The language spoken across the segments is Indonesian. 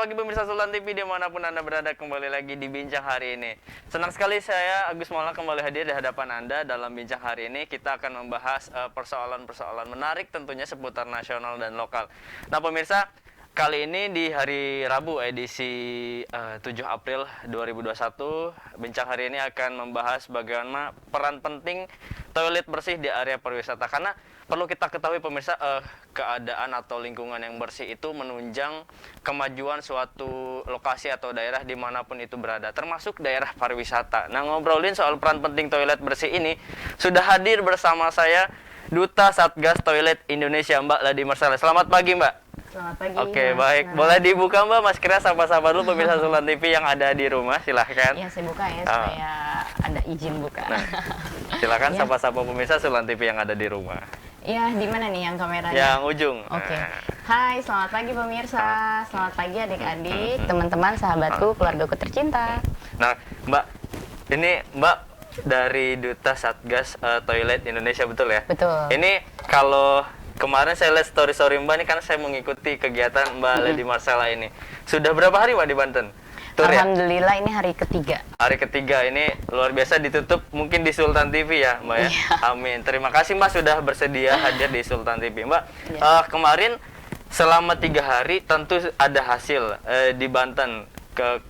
pagi pemirsa Sultan TV dimanapun Anda berada, kembali lagi di Bincang hari ini. Senang sekali saya, Agus Maulana, kembali hadir di hadapan Anda dalam Bincang hari ini. Kita akan membahas persoalan-persoalan menarik tentunya seputar nasional dan lokal. Nah pemirsa, kali ini di hari Rabu edisi 7 April 2021, Bincang hari ini akan membahas bagaimana peran penting toilet bersih di area pariwisata. Karena perlu kita ketahui pemirsa, keadaan atau lingkungan yang bersih itu menunjang kemajuan suatu lokasi atau daerah dimanapun itu berada, termasuk daerah pariwisata. Nah, ngobrolin soal peran penting toilet bersih ini, sudah hadir bersama saya Duta Satgas Toilet Indonesia, Mbak Lady Marsala. Selamat pagi, Mbak. Selamat pagi. Oke, baik. Boleh dibuka, Mbak, maskernya, sapa-sapa dulu pemirsa Sultan TV yang ada di rumah, silahkan. Ya, saya buka ya, supaya ada izin buka. Nah, silakan Ya. sapa-sapa pemirsa Sultan TV yang ada di rumah. Ya, di mana nih yang kameranya? Yang ujung. Oke. Nah. Hai, selamat pagi pemirsa. Selamat pagi adik-adik, teman-teman, sahabatku, keluargaku tercinta. Nah, Mbak, ini Mbak dari Duta Satgas Toilet Indonesia, betul ya? Betul. Ini kalau kemarin saya lihat story Mbak ini, kan saya mengikuti kegiatan Mbak Lady Marsala ini. Sudah berapa hari Mbak di Banten? Tur ya? Alhamdulillah ini hari ketiga. Hari ketiga ini luar biasa, ditutup mungkin di Sultan TV ya, Mbak ya? Iya. Amin. Terima kasih Mbak sudah bersedia hadir di Sultan TV. Mbak, Iya. kemarin selama 3 hari tentu ada hasil di Banten.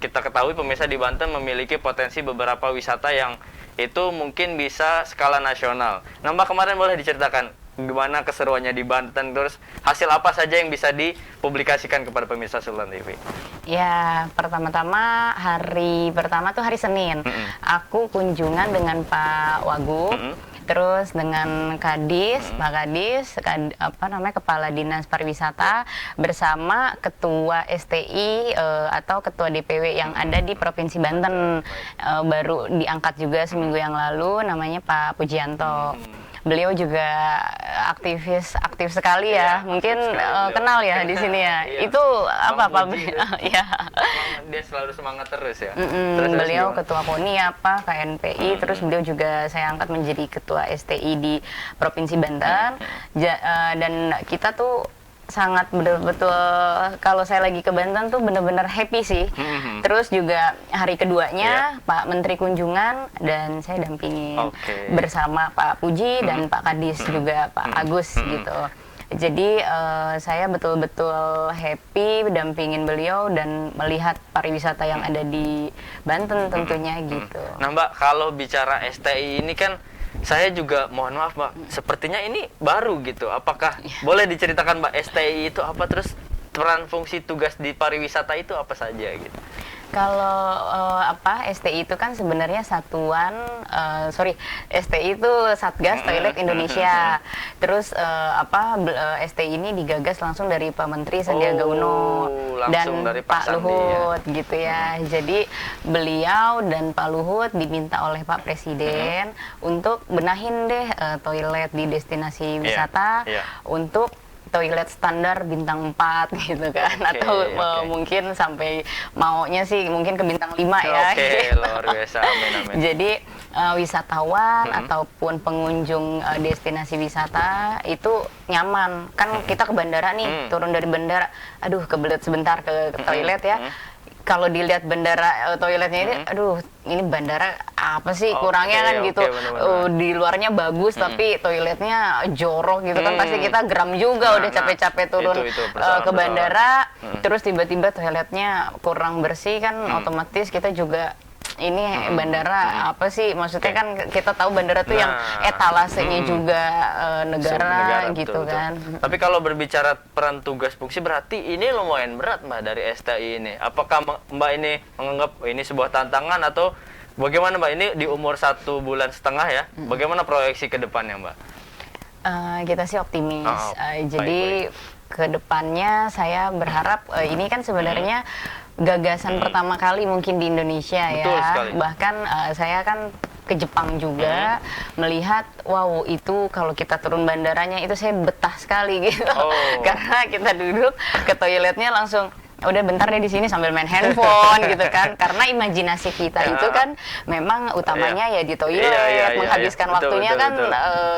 Kita ketahui pemirsa, di Banten memiliki potensi beberapa wisata yang itu mungkin bisa skala nasional. Nah Mbak, kemarin boleh diceritakan gimana keseruannya di Banten, terus hasil apa saja yang bisa dipublikasikan kepada pemirsa Sultan TV? Ya, pertama-tama hari pertama tuh hari Senin. Aku kunjungan dengan Pak Wagub. Terus dengan Kadis, Pak Kadis, Kepala Dinas Pariwisata bersama Ketua STI atau Ketua DPW yang ada di Provinsi Banten. Baru diangkat juga seminggu yang lalu, namanya Pak Pujianto. Beliau juga aktif sekali ya. Mungkin kenal ya di sini ya. Iya. Itu apa Pak? Ya. Dia selalu semangat terus ya. Beliau ketua KONI KNPI, terus beliau juga saya angkat menjadi ketua STI di Provinsi Banten. Dan kita tuh sangat betul-betul, kalau saya lagi ke Banten tuh bener-bener happy sih. Terus juga hari keduanya Pak Menteri kunjungan dan saya dampingi bersama Pak Puji dan Pak Kadis juga Pak Agus gitu. Jadi saya betul-betul happy dampingin beliau dan melihat pariwisata yang ada di Banten tentunya gitu. Nah Mbak, kalau bicara STI ini kan saya juga mohon maaf Mbak, sepertinya ini baru gitu. Apakah boleh diceritakan Mbak, STI itu apa, terus peran fungsi tugas di pariwisata itu apa saja gitu? Kalau STI itu kan sebenarnya STI itu Satgas Toilet Indonesia. Terus STI ini digagas langsung dari Pak Menteri Sandiaga Uno dan dari Pak Luhut gitu ya. Jadi beliau dan Pak Luhut diminta oleh Pak Presiden untuk benahin deh toilet di destinasi wisata untuk toilet standar bintang 4 gitu kan, mungkin sampai maunya sih mungkin ke bintang 5 ya. Luar biasa, amin. Jadi wisatawan ataupun pengunjung destinasi wisata itu nyaman. Kan kita ke bandara nih, turun dari bandara, aduh kebelet sebentar ke toilet ya. Kalau dilihat bandara toiletnya ini, aduh ini bandara apa sih kurangnya kan gitu. Di luarnya bagus tapi toiletnya jorok gitu kan, pasti kita geram juga udah capek-capek turun ke bandara, terus tiba-tiba toiletnya kurang bersih kan, otomatis kita juga ini bandara apa sih, maksudnya kan kita tahu bandara tuh yang etalasenya juga negara gitu kan. Tapi kalau berbicara peran tugas fungsi, berarti ini lumayan berat Mbak dari STI ini. Apakah Mbak ini menganggap ini sebuah tantangan atau bagaimana Mbak? Ini di umur 1,5 bulan ya, bagaimana proyeksi ke depannya Mbak? Kita sih optimis. Jadi ke depannya saya berharap ini kan sebenarnya gagasan pertama kali mungkin di Indonesia. Betul ya. sekali. Bahkan saya kan ke Jepang juga melihat, wow itu kalau kita turun bandaranya itu saya betah sekali gitu. Karena kita duduk ke toiletnya langsung udah bentar deh di sini sambil main handphone gitu kan, karena imajinasi kita itu kan memang utamanya ya di toilet, menghabiskan waktunya kan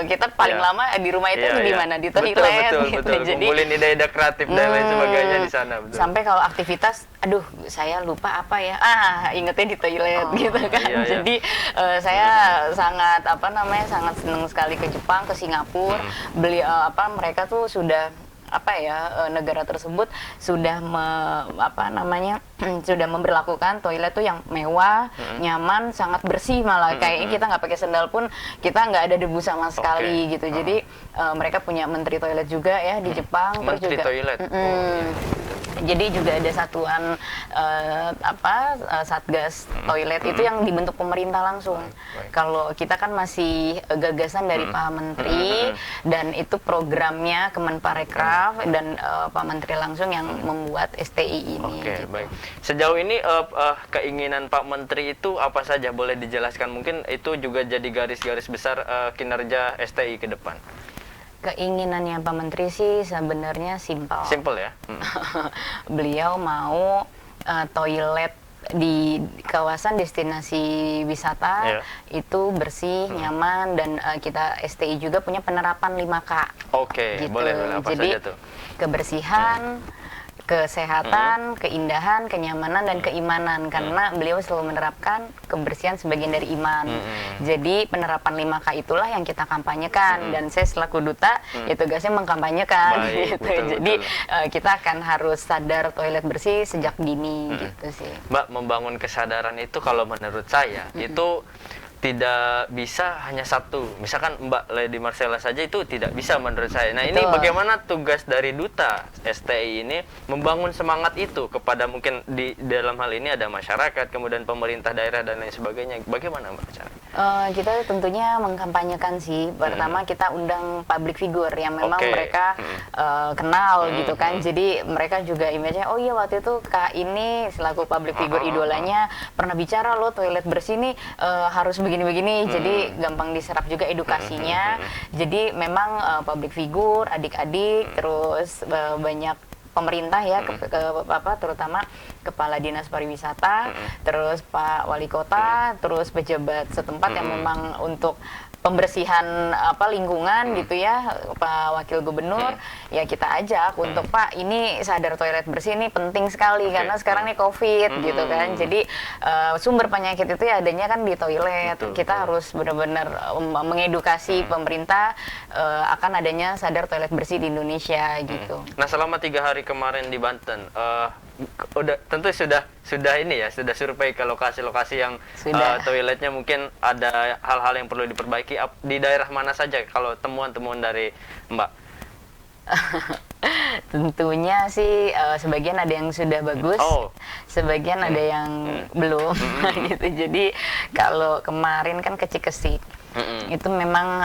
kita paling lama di rumah itu di mana, di toilet gitu. Jadi kumpulin ide-ide kreatif dan lain sebagainya di sana. Betul. Sampai kalau aktivitas, aduh saya lupa apa ya, ingetnya di toilet gitu kan. Jadi saya sangat sangat senang sekali ke Jepang, ke Singapura. Mereka tuh sudah negara tersebut sudah sudah memberlakukan toilet tuh yang mewah, nyaman, sangat bersih, malah kayaknya kita nggak pakai sendal pun kita nggak ada debu sama sekali gitu. Jadi mereka punya menteri toilet juga ya di Jepang. Menteri juga, toilet. Jadi juga ada satuan satgas toilet itu yang dibentuk pemerintah langsung. Kalau kita kan masih gagasan dari Pak Menteri, dan itu programnya Kemenparekraf dan Pak Menteri langsung yang membuat STI ini. Oke, gitu. baik. Sejauh ini keinginan Pak Menteri itu apa saja, boleh dijelaskan? Mungkin itu juga jadi garis-garis besar kinerja STI ke depan. Keinginannya Pak Menteri sih sebenarnya simpel. Simpel ya. Beliau mau toilet di kawasan destinasi wisata itu bersih, nyaman, dan kita STI juga punya penerapan 5K. Oke, gitu. boleh apa Jadi saja tuh? Kebersihan, kesehatan, keindahan, kenyamanan, dan keimanan, karena beliau selalu menerapkan kebersihan sebagian dari iman. Jadi penerapan 5K itulah yang kita kampanyekan, dan saya selaku duta ya tugasnya mengkampanyekan. Baik, gitu. betul, Jadi kita akan harus sadar toilet bersih sejak dini gitu sih. Mbak, membangun kesadaran itu kalau menurut saya itu tidak bisa hanya satu. Misalkan Mbak Lady Marcella saja itu tidak bisa menurut saya. Nah, ini bagaimana tugas dari duta STI ini membangun semangat itu kepada, mungkin di dalam hal ini ada masyarakat, kemudian pemerintah daerah dan lain sebagainya. Bagaimana Mbak caranya? Kita tentunya mengkampanyekan sih. Pertama kita undang public figure yang memang mereka kenal gitu kan. Jadi mereka juga image-nya, oh iya waktu itu Kak ini selaku public figure idolanya pernah bicara loh toilet bersih nih harus begini-begini. Jadi gampang diserap juga edukasinya. Jadi memang public figure, adik-adik, terus banyak pemerintah ya, terutama Kepala Dinas Pariwisata, terus Pak Wali Kota, terus pejabat setempat yang memang untuk pembersihan lingkungan gitu ya, Pak Wakil Gubernur, ya kita ajak untuk Pak ini sadar toilet bersih ini penting sekali karena sekarang nih COVID gitu kan. Jadi sumber penyakit itu ya adanya kan di toilet. Kita harus benar-benar mengedukasi pemerintah akan adanya sadar toilet bersih di Indonesia gitu. Nah, selama 3 hari kemarin di Banten, tentu sudah ini ya, sudah survei ke lokasi-lokasi yang toiletnya mungkin ada hal-hal yang perlu diperbaiki. Di daerah mana saja kalau temuan-temuan dari Mbak? Tentunya sih sebagian ada yang sudah bagus, sebagian ada yang belum gitu. Jadi kalau kemarin kan ke Cikesik, itu memang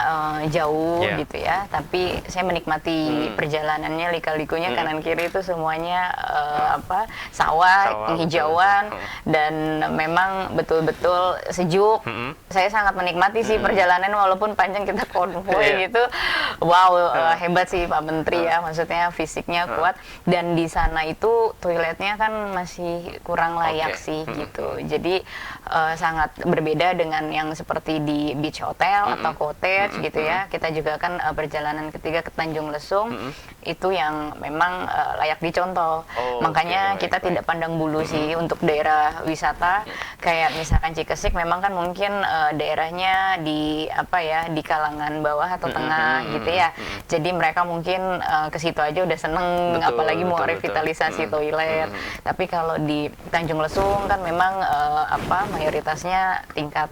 jauh gitu ya, tapi saya menikmati perjalanannya, lika-likunya kanan kiri itu semuanya sawah, penghijauan, dan memang betul-betul sejuk. Saya sangat menikmati sih perjalanan walaupun panjang, kita konvoy gitu. Wow, hebat sih Pak Menteri ya, maksudnya fisiknya kuat, dan di sana itu toiletnya kan masih kurang layak sih gitu. Jadi sangat berbeda dengan yang seperti di beach hotel atau cottage gitu ya. Kita juga kan perjalanan ketiga ke Tanjung Lesung itu yang memang layak dicontoh. Makanya kita tidak pandang bulu sih untuk daerah wisata kayak misalkan Cikesik, memang kan mungkin daerahnya di di kalangan bawah atau tengah gitu ya. Jadi mereka mungkin ke situ aja udah seneng, apalagi mau revitalisasi toilet. Tapi kalau di Tanjung Lesung kan memang mayoritasnya tingkat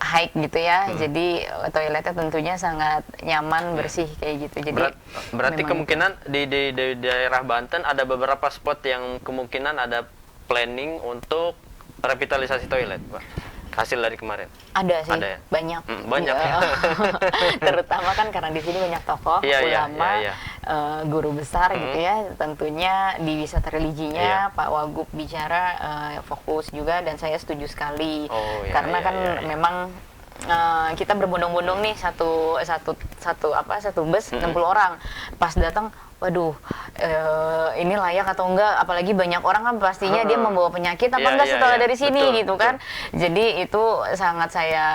high gitu ya. Jadi toiletnya tentunya sangat nyaman, bersih kayak gitu. Jadi berarti kemungkinan di daerah Banten ada beberapa spot yang kemungkinan ada planning untuk revitalisasi toilet, Pak. Hasil dari kemarin. Ada sih, ada ya? banyak. Banyak ya. Terutama kan karena di sini banyak tokoh, ulama, guru besar gitu ya. Tentunya di wisata religinya Pak Wagub bicara fokus juga, dan saya setuju sekali. Karena memang kita berbondong-bondong nih satu bus 60 orang. Pas datang, waduh, ini layak atau enggak, apalagi banyak orang kan pastinya dia membawa penyakit apa Iya, enggak iya, setelah iya. dari sini Betul, gitu kan. Jadi itu sangat saya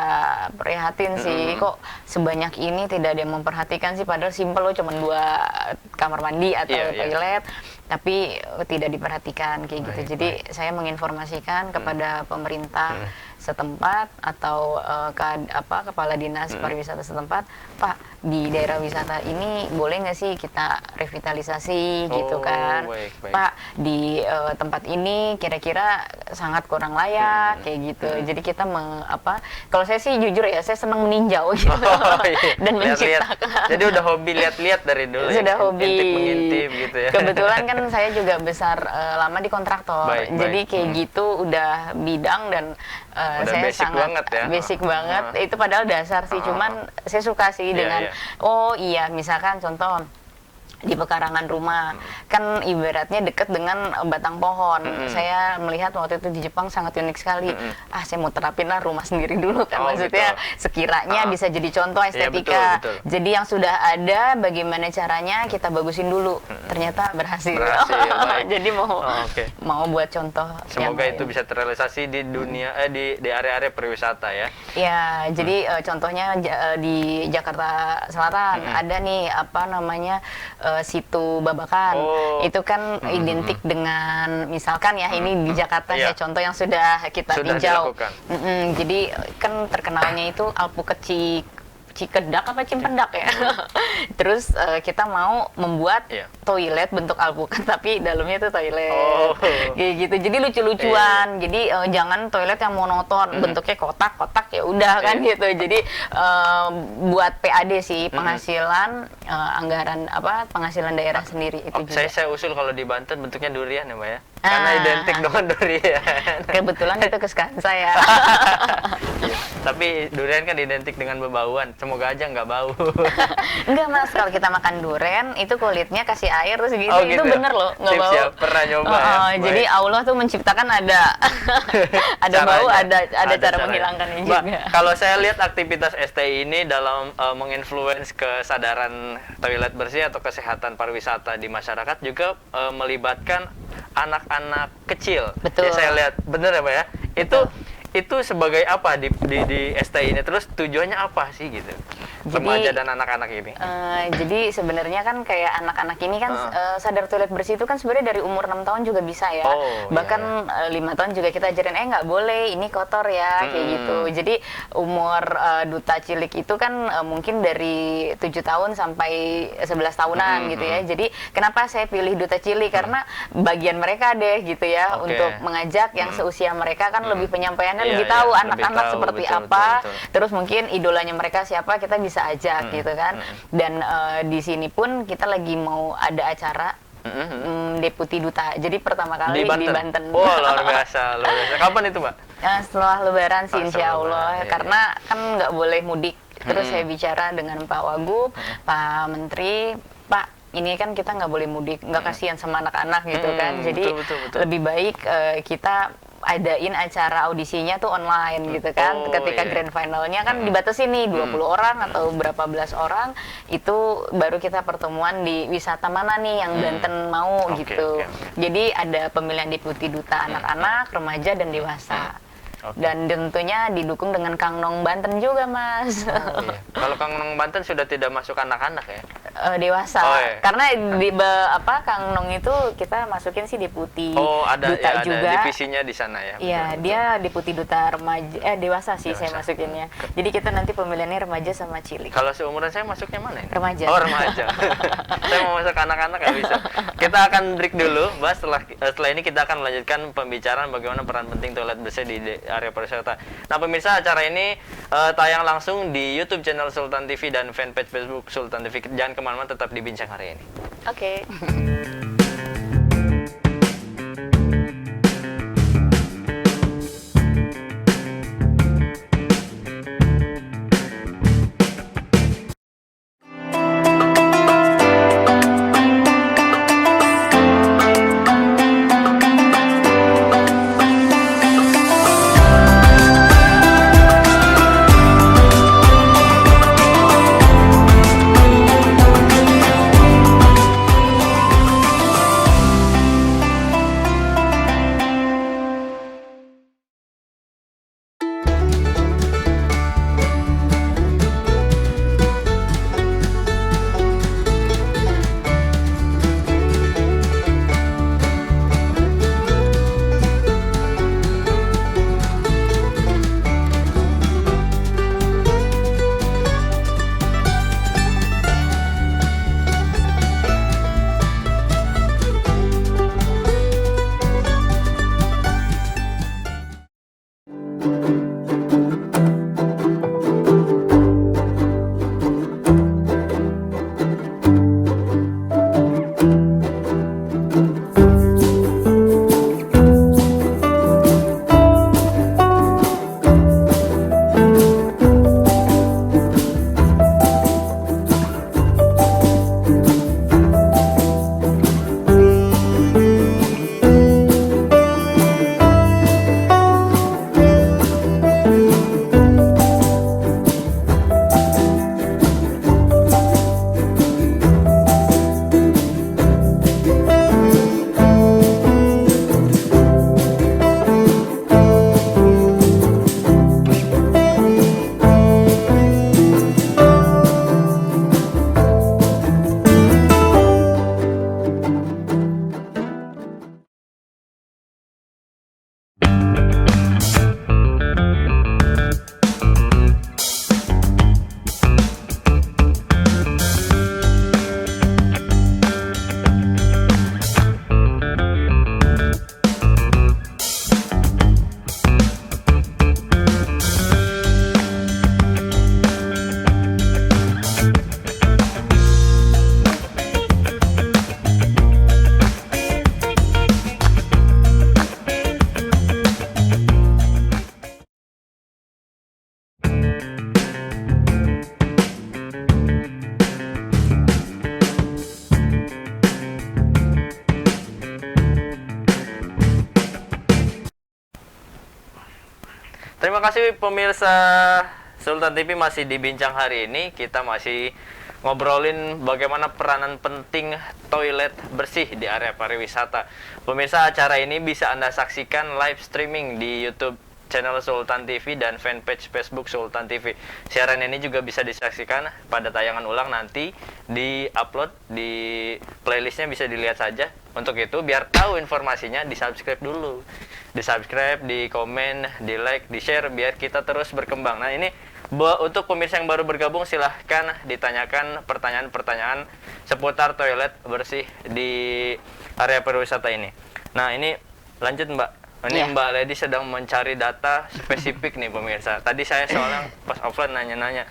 prihatin sih, kok sebanyak ini tidak ada yang memperhatikan sih, padahal simpel loh, cuma 2 kamar mandi atau Iya, iya. toilet, tapi tidak diperhatikan kayak gitu. Baik, Jadi saya menginformasikan kepada pemerintah setempat atau kepala dinas pariwisata setempat, Pak, di daerah wisata ini boleh nggak sih kita revitalisasi gitu Oh, kan, baik, baik. Pak, di tempat ini kira-kira sangat kurang layak kayak gitu. Jadi kita kalau saya sih jujur ya, saya senang meninjau gitu Oh, iya. dan Lihat-lihat. menciptakan. Jadi udah hobi lihat-lihat dari dulu Sudah ya? hobi. Intip-mengintip gitu ya? Kebetulan kan saya juga besar lama di kontraktor, Baik, jadi baik. kayak gitu udah bidang dan Udah saya basic sangat banget ya? basic banget. Itu padahal dasar sih, cuman saya suka sih Iya, dengan iya. oh iya, misalkan contoh di pekarangan rumah kan ibaratnya dekat dengan batang pohon. Saya melihat waktu itu di Jepang sangat unik sekali. Saya mau terapin lah rumah sendiri dulu kan, Oh, maksudnya gitu. sekiranya bisa jadi contoh estetika. betul, betul. Jadi yang sudah ada bagaimana caranya kita bagusin dulu. Ternyata berhasil. Berhasil, baik. Jadi mau Oh, oke. mau buat contoh. Semoga yang itu lain. bisa terrealisasi di dunia di area-area pariwisata ya. Ya, jadi contohnya di Jakarta Selatan ada nih apa namanya situ Babakan. Oh. Itu kan identik dengan misalkan ya ini di Jakarta Iya. saya contoh yang sudah kita Sudah tinjau. dilakukan. Jadi kan terkenalnya itu alpukat Cikedak apa Cimpendak ya. Terus kita mau membuat Iya. toilet bentuk alpukat tapi dalamnya itu toilet. Oh. Kayak gitu. Jadi lucu-lucuan. Jadi jangan toilet yang monoton, bentuknya kotak-kotak ya udah kan Iya. gitu. Jadi buat PAD sih penghasilan anggaran penghasilan daerah sendiri itu juga. Saya usul kalau di Banten bentuknya durian ya Mbak ya. Karena Ah. identik dengan durian. Kebetulan itu kesukaan saya. Iya. Tapi durian kan identik dengan bebauan. Semoga aja nggak bau. Enggak Mas, kalau kita makan duren itu kulitnya kasih air terus gitu, Oh, itu gitu. bener loh, nggak Tips bau. ya, pernah nyoba ya? Jadi Baik. Allah tuh menciptakan ada ada bau, Caranya. ada cara caranya. menghilangkannya Mbak, juga. kalau saya lihat aktivitas STI ini dalam menginfluence kesadaran toilet bersih atau kesehatan pariwisata di masyarakat juga melibatkan anak-anak kecil. Betul. Ya, saya lihat bener ya Mbak ya. Itu sebagai apa di STI ini, terus tujuannya apa sih gitu? Jadi, Remaja dan anak-anak ini. Jadi sebenarnya kan kayak anak-anak ini kan sadar toilet bersih itu kan sebenarnya dari umur 6 tahun juga bisa ya. Oh, Bahkan 5 tahun juga kita ajarin nggak boleh ini kotor ya kayak gitu. Jadi umur duta cilik itu kan mungkin dari 7 tahun sampai 11 tahunan gitu ya. Jadi kenapa saya pilih duta cilik, karena bagian mereka deh gitu ya, Oke. untuk mengajak yang seusia mereka kan lebih penyampaiannya Iya, lebih tahu iya, anak-anak lebih tahu, seperti betul, apa. betul. Terus mungkin idolanya mereka siapa kita bisa ajak gitu kan. Dan di sini pun kita lagi mau ada acara Deputi Duta. Jadi pertama kali di Banten. Oh, luar biasa, luar biasa. Kapan itu, Mbak? Setelah Lebaran sih Oh, insya setelah Allah. Lebaran, iya, Karena kan nggak boleh mudik. Terus saya bicara dengan Pak Wagub, Pak Menteri, Pak ini kan kita nggak boleh mudik, nggak kasihan sama anak-anak gitu kan. Jadi betul. lebih baik kita adain acara audisinya tuh online gitu kan. Oh, Ketika iya. grand finalnya kan dibatasi nih 20 orang atau berapa belas orang, itu baru kita pertemuan di wisata mana nih yang Banten mau Oke, gitu. oke. Jadi ada pemilihan deputi duta anak-anak, remaja dan dewasa. Oke. Dan tentunya didukung dengan Kang Nong Banten juga Mas. Iya. Kalau Kang Nong Banten sudah tidak masuk anak-anak ya? Dewasa. Oh, iya. Karena Kang Nong itu kita masukin sih deputi Oh, ada duta ya, ada juga. divisinya di sana ya? Iya, Betul, dia deputi duta remaja dewasa sih saya Dewasa. masukinnya. Jadi kita nanti pemilihannya remaja sama cilik. Kalau seumuran saya masuknya mana ini? Remaja. Oh, remaja. Saya mau masuk anak-anak nggak bisa. Kita akan break dulu, Mbak. Setelah ini kita akan melanjutkan pembicaraan bagaimana peran penting toilet bersih di area pariwisata. Nah, pemirsa, acara ini tayang langsung di YouTube channel Sultan TV dan fanpage Facebook Sultan TV. Jangan kemana-mana, tetap di Bincang hari ini. Oke. kasih pemirsa Sultan TV, masih di Bincang hari ini. Kita masih ngobrolin bagaimana peranan penting toilet bersih di area pariwisata. Pemirsa, acara ini bisa Anda saksikan live streaming di YouTube channel Sultan TV dan fanpage Facebook Sultan TV. Siaran ini juga bisa disaksikan pada tayangan ulang nanti, di-upload di playlistnya, bisa dilihat saja. Untuk itu, biar tahu informasinya, di-subscribe dulu. Di-subscribe, di-komen, di-like, di-share, biar kita terus berkembang. Nah, ini untuk pemirsa yang baru bergabung, silahkan ditanyakan pertanyaan-pertanyaan seputar toilet bersih di area pariwisata ini. Nah, ini lanjut, Mbak. Ini Mbak Lady sedang mencari data spesifik nih pemirsa. Tadi saya soalnya pas offline nanya-nanya.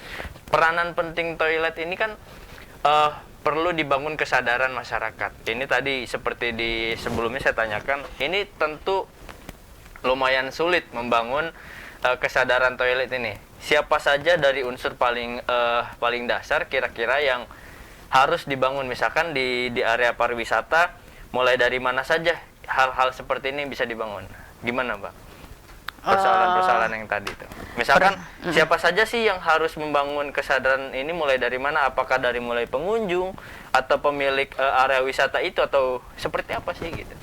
Peranan penting toilet ini kan perlu dibangun kesadaran masyarakat. Ini tadi seperti di sebelumnya saya tanyakan, ini tentu lumayan sulit membangun kesadaran toilet ini. Siapa saja dari unsur paling dasar kira-kira yang harus dibangun, misalkan di area pariwisata, mulai dari mana saja hal-hal seperti ini bisa dibangun? Gimana, Mbak? Persoalan-persoalan yang tadi itu. Misalkan siapa saja sih yang harus membangun kesadaran ini, mulai dari mana? Apakah dari mulai pengunjung atau pemilik area wisata itu, atau seperti apa sih gitu?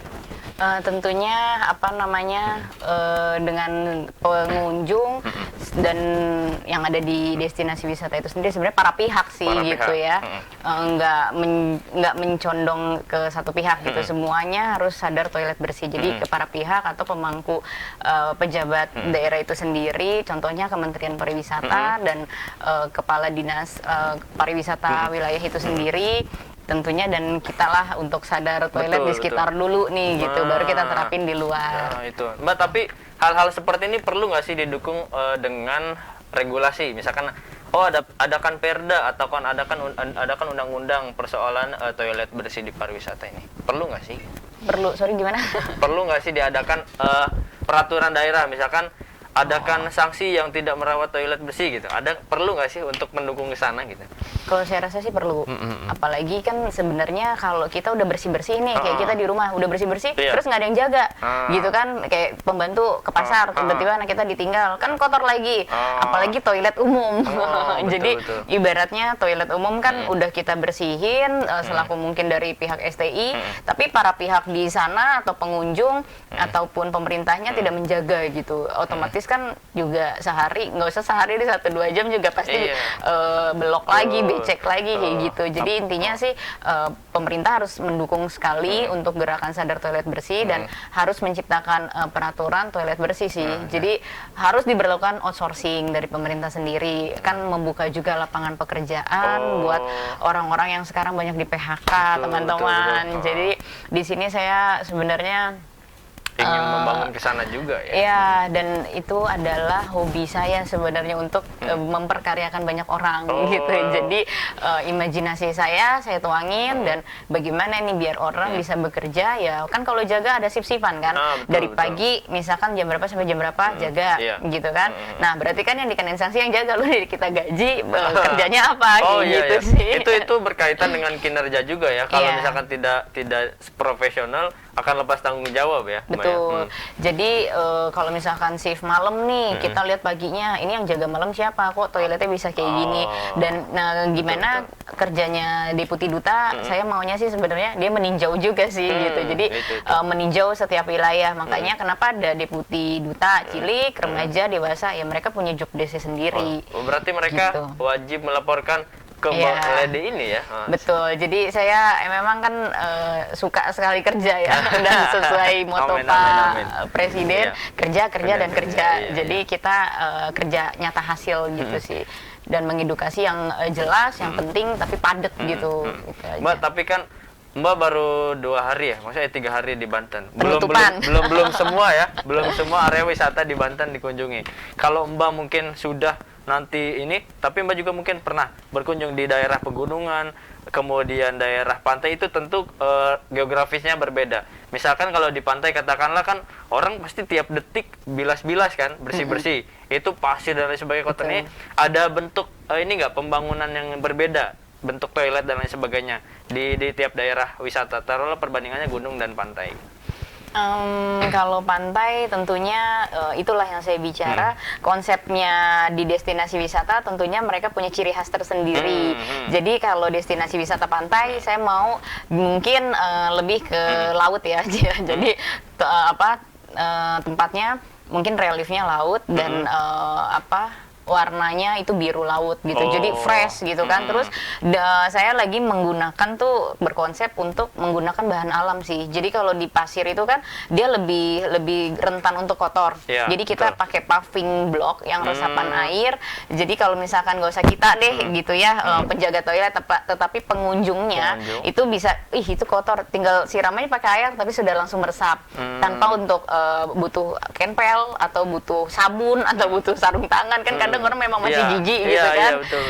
Tentunya dengan pengunjung dan yang ada di destinasi wisata itu sendiri, sebenarnya para pihak sih gitu ya, nggak mencondong ke satu pihak gitu. Semuanya harus sadar toilet bersih. Jadi ke para pihak atau pemangku pejabat daerah itu sendiri, contohnya Kementerian Pariwisata dan Kepala Dinas Pariwisata wilayah itu sendiri tentunya, dan kita lah untuk sadar toilet di sekitar dulu nih gitu, baru kita terapin di luar. Nah, itu Mbak, tapi hal-hal seperti ini perlu nggak sih didukung dengan regulasi? Misalkan adakan perda atau adakan undang-undang persoalan toilet bersih di pariwisata ini, perlu nggak sih? Perlu, sorry gimana? Perlu nggak sih diadakan peraturan daerah, misalkan adakan sanksi yang tidak merawat toilet bersih gitu? Perlu nggak sih untuk mendukung ke sana gitu? Kalau saya rasa sih perlu. Apalagi kan sebenarnya kalau kita udah bersih-bersih nih, kayak kita di rumah udah bersih-bersih, terus nggak ada yang jaga, gitu kan? Kayak pembantu ke pasar, tiba-tiba anak kita ditinggal, kan kotor lagi. Apalagi toilet umum. Jadi betul. Ibaratnya toilet umum kan udah kita bersihin selaku mungkin dari pihak STI, tapi para pihak di sana atau pengunjung ataupun pemerintahnya tidak menjaga gitu. Otomatis kan juga nggak usah sehari, di 1-2 jam juga pasti belok lagi, becek lagi kayak gitu. Jadi intinya sih pemerintah harus mendukung sekali untuk gerakan sadar toilet bersih dan harus menciptakan peraturan toilet bersih sih. Jadi harus diberlakukan outsourcing dari pemerintah sendiri, kan membuka juga lapangan pekerjaan buat orang-orang yang sekarang banyak di PHK, teman-teman. Jadi di sini saya sebenarnya ingin membangun ke sana juga ya. Iya, dan itu adalah hobi saya sebenarnya untuk memperkaryakan banyak orang gitu. Jadi imajinasi saya tuangin dan bagaimana nih biar orang bisa bekerja ya. Kan kalau jaga ada shift-shiftan kan. Dari pagi misalkan jam berapa sampai jam berapa jaga gitu kan. Nah, berarti kan yang dikenain sanksi yang jaga, lu dari kita gaji kerjanya apa gitu sih. Itu berkaitan dengan kinerja juga ya. Kalau misalkan tidak profesional akan lepas tanggung jawab ya. Betul. Jadi kalau misalkan shift malam nih, kita lihat paginya, ini yang jaga malam siapa, kok toiletnya bisa kayak gini. Dan gimana kerjanya Deputi Duta, saya maunya sih sebenarnya dia meninjau juga sih gitu. Jadi meninjau setiap wilayah. Makanya kenapa ada Deputi Duta, cilik, remaja, dewasa, ya mereka punya job desk sendiri. Berarti mereka gitu. wajib melaporkan ke Mbak Lady ini ya. Betul. Jadi saya memang kan suka sekali kerja ya, dan sesuai moto Pak Presiden, kerja dan kerja. Jadi kita kerja nyata hasil gitu sih, dan mengedukasi yang jelas, yang penting tapi padat gitu. Mbak, tapi kan Mbak baru 2 hari ya, maksudnya 3 hari di Banten. Belum semua ya, belum semua area wisata di Banten dikunjungi. Kalau Mbak mungkin sudah nanti ini, tapi Mbak juga mungkin pernah berkunjung di daerah pegunungan, kemudian daerah pantai, itu tentu geografisnya berbeda. Misalkan kalau di pantai katakanlah kan orang pasti tiap detik bilas-bilas kan, bersih-bersih. Itu pasir dan lain sebagainya kotornya. Ada bentuk ini nggak, pembangunan yang berbeda, bentuk toilet dan lain sebagainya di tiap daerah wisata. Taruhlah perbandingannya gunung dan pantai. Kalau pantai tentunya itulah yang saya bicara, konsepnya di destinasi wisata tentunya mereka punya ciri khas tersendiri. Jadi kalau destinasi wisata pantai saya mau mungkin lebih ke laut ya. Jadi tempatnya mungkin reliefnya laut dan warnanya itu biru laut gitu, jadi fresh gitu kan. Terus saya lagi menggunakan tuh berkonsep untuk menggunakan bahan alam sih. Jadi kalau di pasir itu kan dia lebih rentan untuk kotor. Jadi kita pakai paving block yang resapan air. Jadi kalau misalkan nggak usah kita deh gitu ya penjaga toilet, tetapi pengunjungnya itu bisa, itu kotor, tinggal siram aja pakai air tapi sudah langsung meresap tanpa untuk butuh kenpel atau butuh sabun atau butuh sarung tangan kan. Kadang orang memang masih jijik gitu kan. Betul.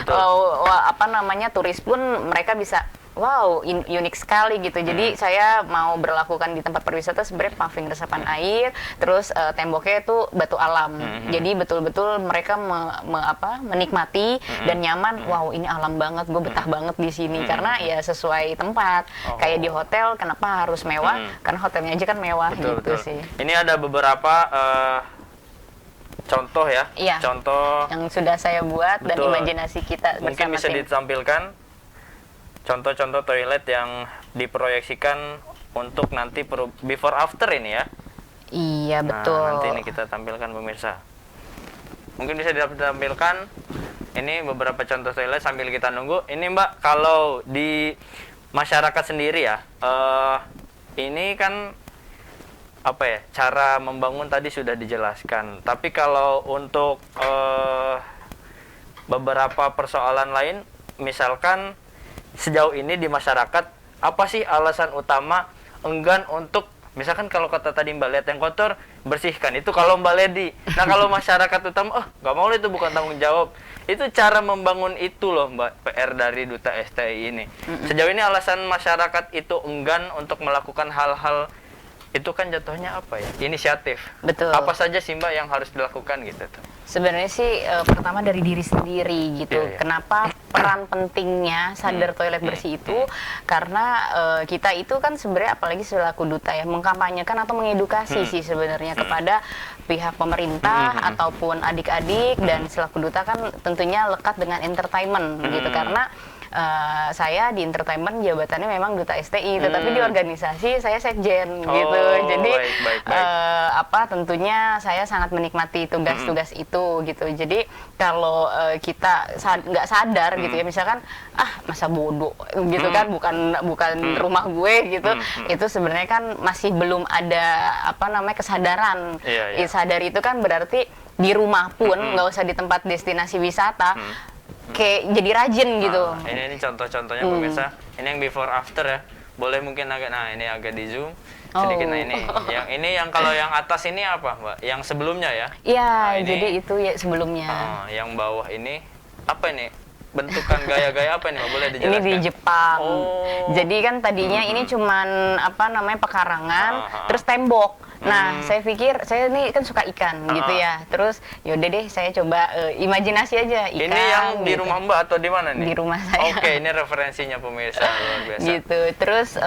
Turis pun mereka bisa unik sekali gitu. Jadi saya mau berlakukan di tempat perwisata sebenarnya paving resapan air, terus temboknya itu batu alam. Jadi betul-betul mereka menikmati dan nyaman. Wow, ini alam banget, gue betah banget di sini karena ya sesuai tempat. Kayak di hotel, kenapa harus mewah? Karena hotelnya aja kan mewah. Betul. Sih. Ini ada beberapa contoh ya, contoh yang sudah saya buat dan imajinasi kita mungkin bisa ditampilkan contoh-contoh toilet yang diproyeksikan untuk nanti before after ini ya. Iya betul. Nanti ini kita tampilkan pemirsa. Mungkin bisa ditampilkan ini beberapa contoh toilet sambil kita nunggu. Ini Mbak, kalau di masyarakat sendiri ya, ini kan cara membangun tadi sudah dijelaskan. Tapi kalau untuk beberapa persoalan lain, misalkan sejauh ini di masyarakat, apa sih alasan utama enggan untuk, misalkan kalau kata tadi Mbak lihat yang kotor, bersihkan. Itu kalau Mbak Ledi. Nah kalau masyarakat utama, nggak mau, itu bukan tanggung jawab. Itu cara membangun itu loh Mbak, PR dari Duta STI ini. Sejauh ini alasan masyarakat itu enggan untuk melakukan hal-hal itu kan jatuhnya apa ya? Inisiatif. Betul. Apa saja sih Mbak yang harus dilakukan gitu tuh? Sebenarnya sih pertama dari diri sendiri gitu. Kenapa peran pentingnya sadar toilet bersih itu? Karena kita itu kan sebenarnya apalagi selaku duta ya, mengkampanyekan atau mengedukasi sih sebenarnya kepada pihak pemerintah ataupun adik-adik, dan selaku duta kan tentunya lekat dengan entertainment gitu. Karena saya di entertainment jabatannya memang Duta STI, tetapi di organisasi saya sekjen gitu. Jadi baik. Tentunya saya sangat menikmati tugas-tugas itu gitu. Jadi kalau kita nggak sadar gitu ya, misalkan masa bodoh gitu kan, bukan rumah gue gitu. Itu sebenarnya kan masih belum ada kesadaran. Sadar itu kan berarti di rumah pun nggak usah di tempat destinasi wisata. Kayak jadi rajin gitu. Ini contoh-contohnya pemirsa. Ini yang before after ya. Boleh mungkin ini agak di zoom sedikit. Nah ini yang kalau yang atas ini apa Mbak? Yang sebelumnya ya? Iya, jadi itu ya sebelumnya. Yang bawah ini apa ini? Bentukan gaya-gaya apa ini Mbak? Boleh dijelaskan? Ini di Jepang. Jadi kan tadinya ini cuman pekarangan, terus tembok. Nah, saya pikir, saya ini kan suka ikan gitu ya. Terus yaudah deh, saya coba imajinasi aja ikan. Ini yang di rumah Mbak atau di mana nih? Di rumah saya. Oke, ini referensinya pemirsa, luar biasa. Gitu. Terus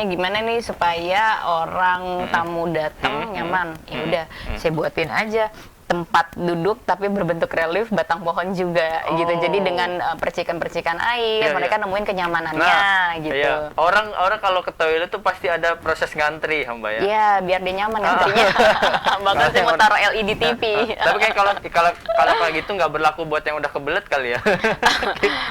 gimana nih supaya orang tamu datang nyaman. Ya udah, saya buatin aja tempat duduk tapi berbentuk relief batang pohon juga gitu. Jadi dengan percikan-percikan air mereka nemuin kenyamanannya gitu. Iya. Orang kalau ke toilet tuh pasti ada proses ngantri Mbak ya. Iya, biar dia nyaman ngantrinya. Bahkan saya mau taruh LED TV. Tapi kan kalau kayak gitu nggak berlaku buat yang udah kebelet kali ya.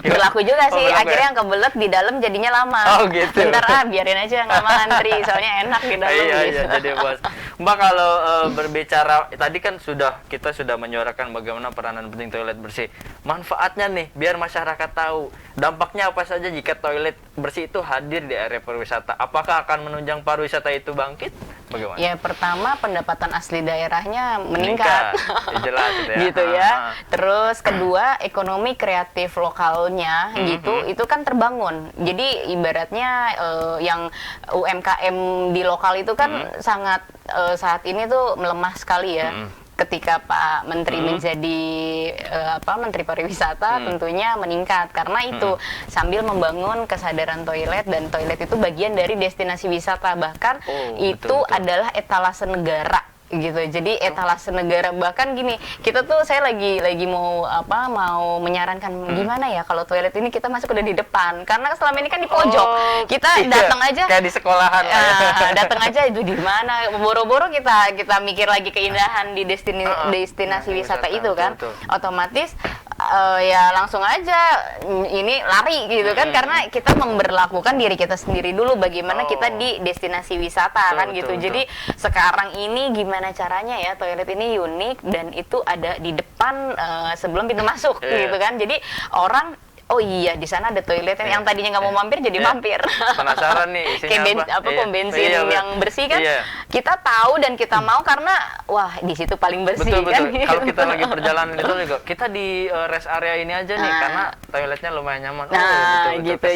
Berlaku juga sih. Akhirnya yang kebelet di dalam jadinya lama. Gitu. Bentar biarin aja nggak mau ngantri, soalnya enak di dalam. Iya, jadi bos. Mbak kalau berbicara tadi kan kita sudah menyuarakan bagaimana peranan penting toilet bersih. Manfaatnya nih, biar masyarakat tahu dampaknya apa saja jika toilet bersih itu hadir di area pariwisata. Apakah akan menunjang pariwisata itu bangkit? Bagaimana? Ya pertama pendapatan asli daerahnya meningkat. Jelas gitu ya. Gitu ya. Terus kedua ekonomi kreatif lokalnya gitu itu kan terbangun. Jadi ibaratnya yang UMKM di lokal itu kan sangat saat ini tuh melemah sekali ya. ketika Pak Menteri menjadi Menteri Pariwisata tentunya meningkat karena itu sambil membangun kesadaran toilet, dan toilet itu bagian dari destinasi wisata, bahkan itu betul. adalah etalase negara gitu. Jadi etalase negara, bahkan gini, kita tuh saya lagi mau menyarankan gimana ya kalau toilet ini kita masuk udah di depan, karena selama ini kan di pojok. Kita datang aja kayak di sekolahan lah ya. datang aja itu di mana, boro-boro kita mikir lagi keindahan di destinasi wisata itu kan. betul. Otomatis ya langsung aja ini lari gitu kan, karena kita memberlakukan diri kita sendiri dulu bagaimana kita di destinasi wisata kan gitu. Jadi sekarang ini gimana caranya ya toilet ini unik dan itu ada di depan sebelum pintu masuk gitu kan. Jadi orang oh iya di sana ada toilet yang tadinya nggak mau mampir jadi mampir. Penasaran nih isinya kayak pom bensin yang bersih kan. Kita tahu dan kita mau karena wah di situ paling bersih betul, kan. betul. Kalau kita lagi perjalanan itu juga kita di rest area ini aja nih karena toiletnya lumayan nyaman. Gitu.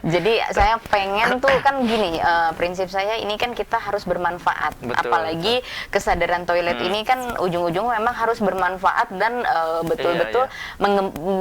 Jadi saya pengen tuh kan gini, prinsip saya ini kan kita harus bermanfaat. Apalagi kesadaran toilet ini kan ujung-ujung memang harus bermanfaat dan betul-betul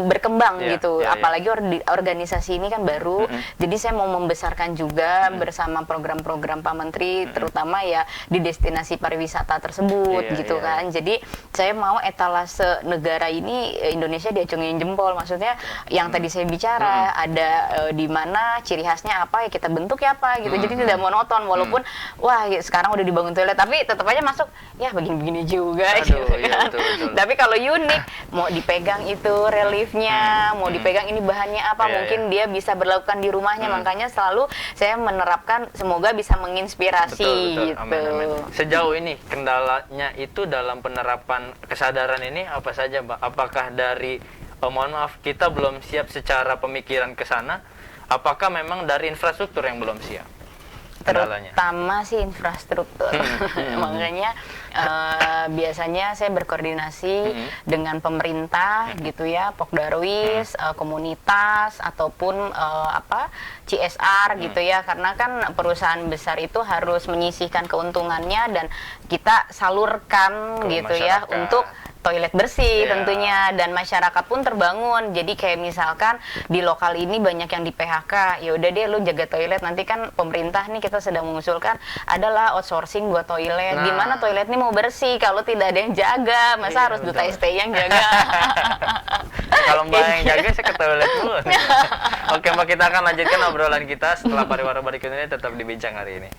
berkembang gitu. Apalagi organisasi ini kan baru, jadi saya mau membesarkan juga bersama program-program Pak Menteri, terutama ya di destinasi pariwisata tersebut gitu kan. Jadi saya mau etalase negara ini Indonesia diacungin jempol, maksudnya yang tadi saya bicara ada di mana ciri khasnya apa ya kita bentuk ya apa gitu. Jadi tidak monoton walaupun wah sekarang udah dibangun toilet tapi tetap aja masuk ya begini-begini juga gitu kan. Betul. Tapi kalau unik mau dipegang itu reliefnya, mau dipegang ini bahannya apa, mungkin dia bisa berlakukan di rumahnya. Makanya selalu saya menerapkan semoga bisa menginspirasi gitu. Amin. Sejauh ini kendalanya itu dalam penerapan kesadaran ini apa saja, Mbak? Apakah dari mohon maaf kita belum siap secara pemikiran ke sana? Apakah memang dari infrastruktur yang belum siap? Terutama sih infrastruktur. Makanya biasanya saya berkoordinasi dengan pemerintah gitu ya, Pokdarwis, komunitas ataupun CSR gitu ya, karena kan perusahaan besar itu harus menyisihkan keuntungannya dan kita salurkan ke gitu ya untuk toilet bersih tentunya, dan masyarakat pun terbangun. Jadi kayak misalkan di lokal ini banyak yang di PHK, ya udah deh lu jaga toilet, nanti kan pemerintah nih kita sedang mengusulkan adalah outsourcing buat toilet. Gimana toilet ini mau bersih kalau tidak ada yang jaga, masa harus duta STI yang jaga. Kalau Mbak yang jaga saya ke toilet dulu. Oke Mbak, kita akan lanjutkan obrolan kita setelah pariwara berikut ini, tetap di Bincang hari ini.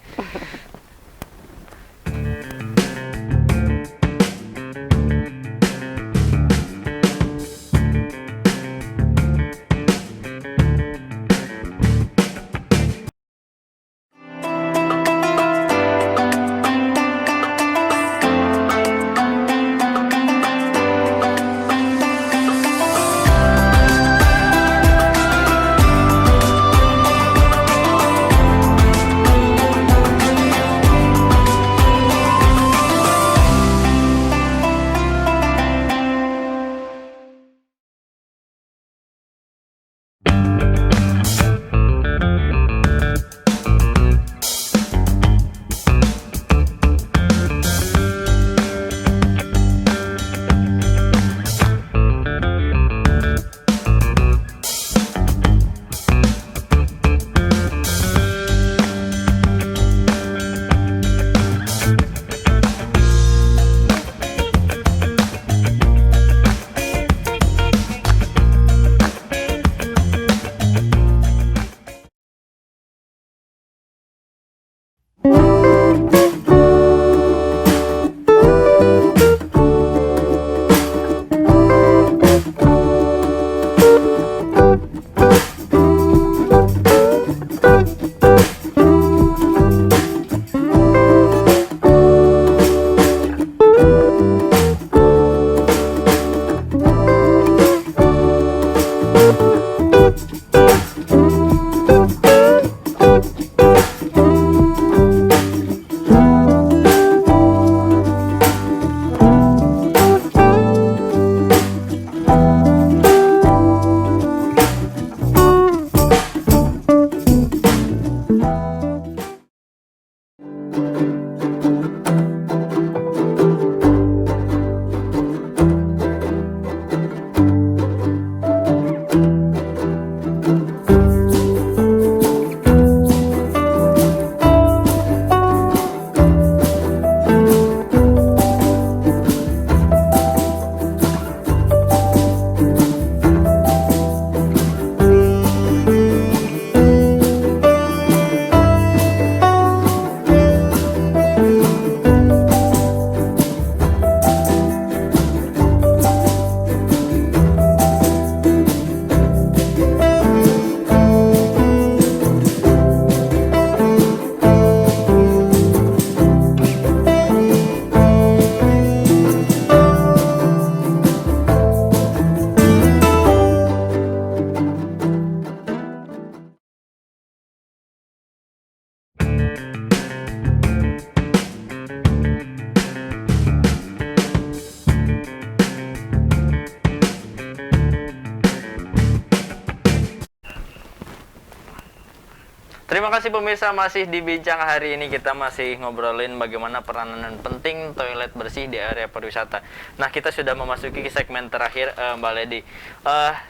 Terima kasih pemirsa, masih di Bincang hari ini kita masih ngobrolin bagaimana peranan penting toilet bersih di area pariwisata. Nah, kita sudah memasuki segmen terakhir, Mbak Lady.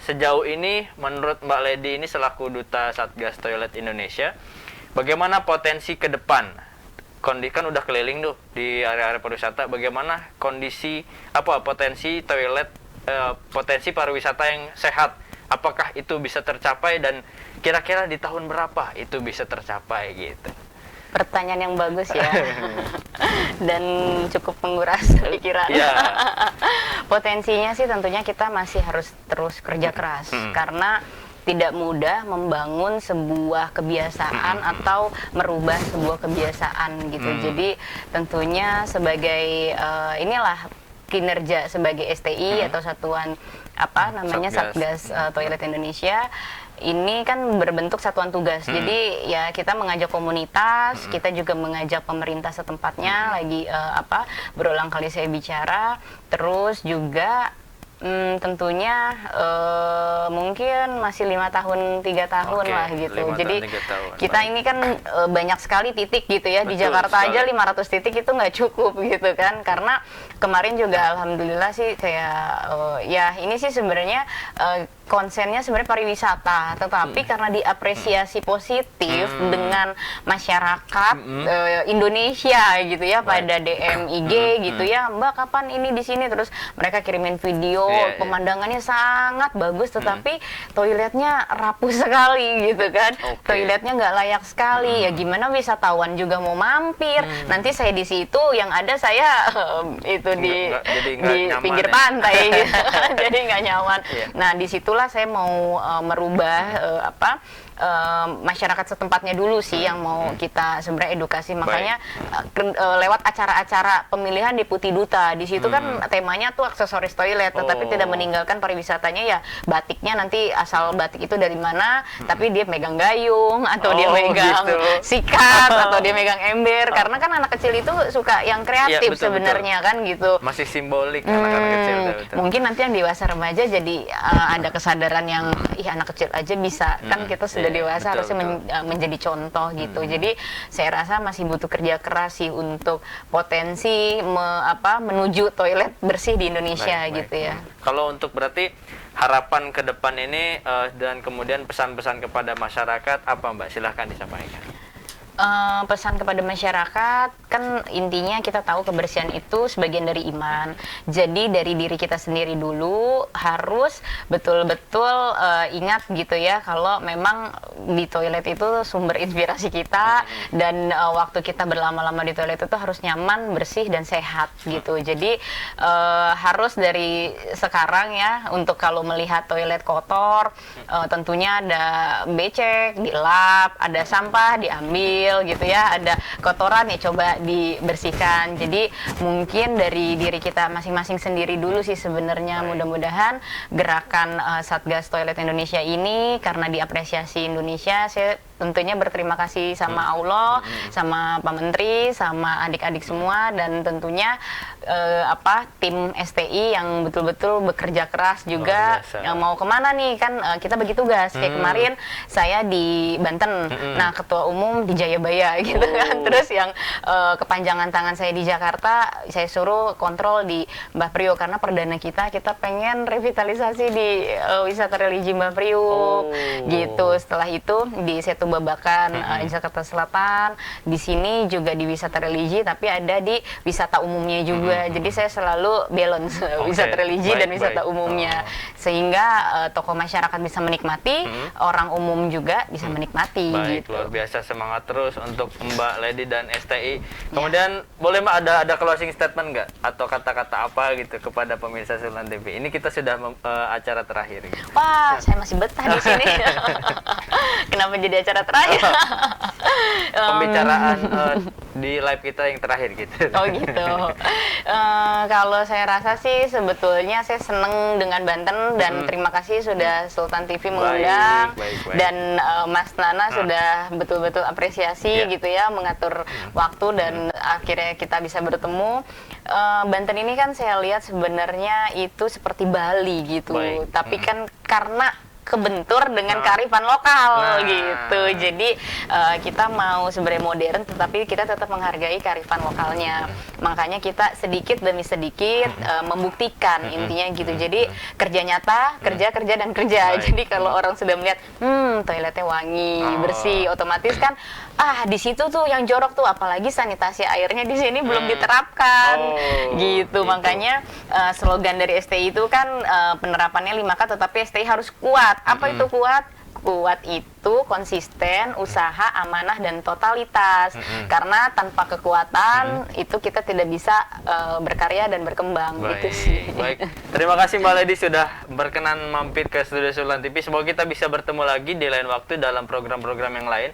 Sejauh ini menurut Mbak Lady ini selaku Duta Satgas Toilet Indonesia, bagaimana potensi ke depan? Kan udah keliling tuh di area-area pariwisata, bagaimana kondisi potensi toilet, potensi pariwisata yang sehat? Apakah itu bisa tercapai dan kira-kira di tahun berapa itu bisa tercapai gitu? Pertanyaan yang bagus ya. Dan cukup menguras pikiran. Yeah. Potensinya sih tentunya kita masih harus terus kerja keras karena tidak mudah membangun sebuah kebiasaan atau merubah sebuah kebiasaan gitu. Jadi tentunya sebagai inilah kinerja sebagai STI atau satuan Satgas Toilet Indonesia ini kan berbentuk satuan tugas. Jadi ya kita mengajak komunitas, kita juga mengajak pemerintah setempatnya lagi berulang kali saya bicara, terus juga tentunya mungkin masih 5 tahun 3 tahun lah gitu. Jadi kita ini kan banyak sekali titik gitu ya. Betul, di Jakarta sekali. Aja 500 titik itu nggak cukup gitu kan. Karena kemarin juga alhamdulillah sih kayak ya ini sih sebenarnya konsennya sebenarnya pariwisata, tetapi karena diapresiasi positif dengan masyarakat Indonesia gitu ya pada DM IG gitu ya, Mbak kapan ini di sini, terus mereka kirimin video pemandangannya sangat bagus, tetapi toiletnya rapuh sekali gitu kan, toiletnya nggak layak sekali, ya gimana wisatawan juga mau mampir, nanti saya di situ yang ada saya itu di pinggir pantai gitu. Jadi nggak nyaman. Nah disitulah saya mau merubah masyarakat setempatnya dulu sih yang mau kita sebenarnya edukasi, makanya lewat acara-acara pemilihan Deputi Duta di situ kan temanya tuh aksesoris toilet, tetapi tidak meninggalkan pariwisatanya, ya batiknya nanti asal batik itu dari mana, tapi dia megang gayung atau dia megang sikat atau dia megang ember, karena kan anak kecil itu suka yang kreatif sebenarnya kan gitu, masih simbolik anak-anak kecil. Mungkin nanti yang dewasa remaja jadi ada kesadaran yang anak kecil aja bisa, kan kita sudah dewasa harusnya menjadi contoh gitu. Jadi saya rasa masih butuh kerja keras sih untuk potensi menuju toilet bersih di Indonesia gitu ya. Kalau untuk berarti harapan ke depan ini dan kemudian pesan-pesan kepada masyarakat apa Mbak? Silahkan disampaikan. Pesan kepada masyarakat kan intinya kita tahu kebersihan itu sebagian dari iman. Jadi dari diri kita sendiri dulu harus betul-betul ingat gitu ya, kalau memang di toilet itu sumber inspirasi kita, dan waktu kita berlama-lama di toilet itu harus nyaman, bersih dan sehat gitu. Jadi harus dari sekarang ya, untuk kalau melihat toilet kotor tentunya ada becek dilap, ada sampah diambil gitu ya, ada kotoran ya coba dibersihkan. Jadi mungkin dari diri kita masing-masing sendiri dulu sih sebenarnya. Mudah-mudahan gerakan Satgas Toilet Indonesia ini karena diapresiasi Indonesia, saya tentunya berterima kasih sama Allah, sama Pak Menteri, sama adik-adik semua, dan tentunya tim STI yang betul-betul bekerja keras juga. Mau kemana nih kan kita bagi tugas, kayak kemarin saya di Banten, nah ketua umum di Jayabaya gitu kan, terus yang kepanjangan tangan saya di Jakarta saya suruh kontrol di Mbah Priok, karena perdana kita pengen revitalisasi di wisata religi Mbah Priok gitu. Setelah itu di Setu Babakan di Jakarta Selatan, di sini juga di wisata religi, tapi ada di wisata umumnya juga. Jadi saya selalu balance wisata religi dan wisata umumnya, sehingga tokoh masyarakat bisa menikmati, orang umum juga bisa menikmati. Baik, gitu. Luar biasa, semangat terus untuk Mbak Lady dan STI. Kemudian boleh Mbak ada closing statement nggak atau kata-kata apa gitu kepada pemirsa Sulan TV? Ini kita sudah acara terakhir. Gitu. Wah, saya masih betah di sini. Kenapa jadi acara terakhir? Pembicaraan di live kita yang terakhir gitu. Oh gitu. Kalau saya rasa sih sebetulnya saya seneng dengan Banten, dan terima kasih sudah Sultan TV mengundang, baik. dan Mas Nana sudah betul-betul apresiasi gitu ya, mengatur waktu dan akhirnya kita bisa bertemu. Banten ini kan saya lihat sebenarnya itu seperti Bali gitu, tapi kan karena kebentur dengan kearifan lokal Nah. gitu. Jadi kita mau sebenarnya modern, tetapi kita tetap menghargai kearifan lokalnya. Makanya kita sedikit demi sedikit membuktikan intinya gitu. Jadi kerja nyata, kerja dan kerja. Baik. Jadi kalau orang sudah melihat, toiletnya wangi, Oh. bersih, otomatis kan di situ tuh yang jorok tuh, apalagi sanitasi airnya di sini belum diterapkan. Oh, Gitu. gitu. Makanya slogan dari STI itu kan penerapannya 5K, tetapi STI harus kuat. Apa itu kuat? Kuat itu konsisten, usaha, amanah, dan totalitas. Karena tanpa kekuatan itu kita tidak bisa berkarya dan berkembang. Gitu sih. Baik. Terima kasih Mbak Lady sudah berkenan mampir ke Studio Sulan TV. Semoga kita bisa bertemu lagi di lain waktu dalam program-program yang lain.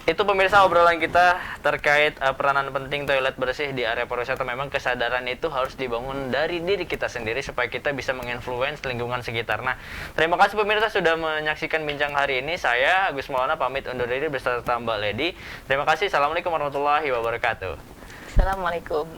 Itu pemirsa obrolan kita terkait peranan penting toilet bersih di area pariwisata. Memang kesadaran itu harus dibangun dari diri kita sendiri supaya kita bisa menginfluence lingkungan sekitar. Nah, terima kasih pemirsa sudah menyaksikan bincang hari ini. Saya Agus Maulana pamit undur diri beserta Mbak Lady. Terima kasih. Assalamualaikum warahmatullahi wabarakatuh. Assalamualaikum.